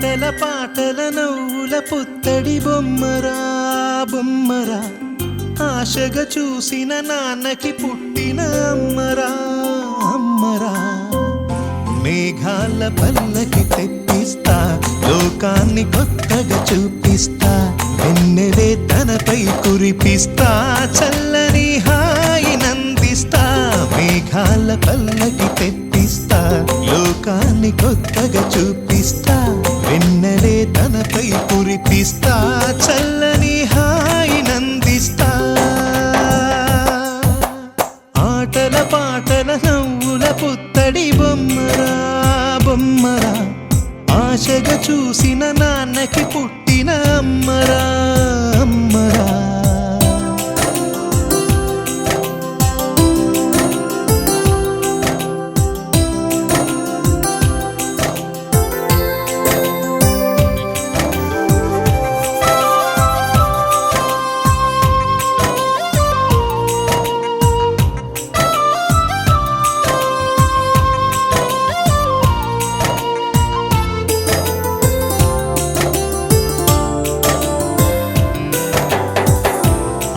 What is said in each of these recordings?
ఆటల పాటల నవ్వుల పుత్తడి బొమ్మరా బొమ్మరా, ఆశగా చూసిన నాన్నకి పుట్టిన అమ్మరా అమ్మరా. మేఘాల పల్లకి తెప్పిస్తా, లోకాన్ని కొత్తగా చూపిస్తా, వెన్నెలే తనపై కురిపిస్తా, చల్లని హాయి నందిస్తా. మేఘాల పల్లకి తెప్పిస్తా, లోకాన్ని కొత్తగా చూపిస్తా, వెన్నెలే తనపై కురిపిస్తా, చల్లని హాయి నందిస్తా. ఆటల పాటల నవ్వుల పుత్తడి బొమ్మరా బొమ్మరా, ఆశగా చూసిన నాన్నకి పుట్టిన అమ్మరా అమ్మరా.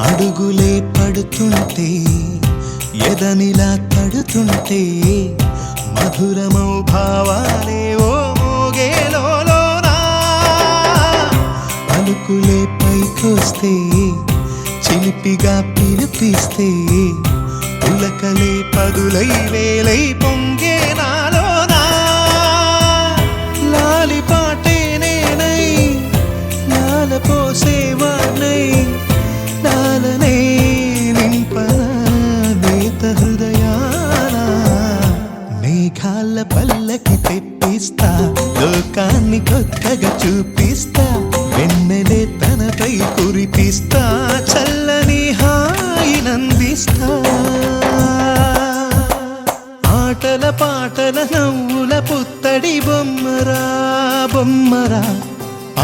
అడుగులే పడుతుంటే, ఎదనిలా తడుతుంటే, మధురమౌ భావాలే ఓ మోగేలోనా. పలుకులే పైకొస్తే, చిలిపిగా పిలిపిస్తే, పులకలే పదులై వేలై పొంగే నాలోనా. లాలి పాటే నేనై లాలపోసేవాణ్ణై, లాలనే నింపన నేత హృదయాన. మేఘాల పల్లకి తెప్పిస్తా, లోకాన్ని కొత్తగా చూపిస్తా, వెన్నెలే తనపై కురిపిస్తా, చల్లని హాయి నందిస్తా. ఆటల పాటల నవ్వుల పుత్తడి బొమ్మరా బొమ్మరా,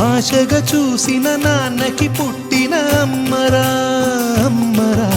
ఆశగా చూసిన నాన్నకి పుట్టిన అమ్మరా అమ్మరా.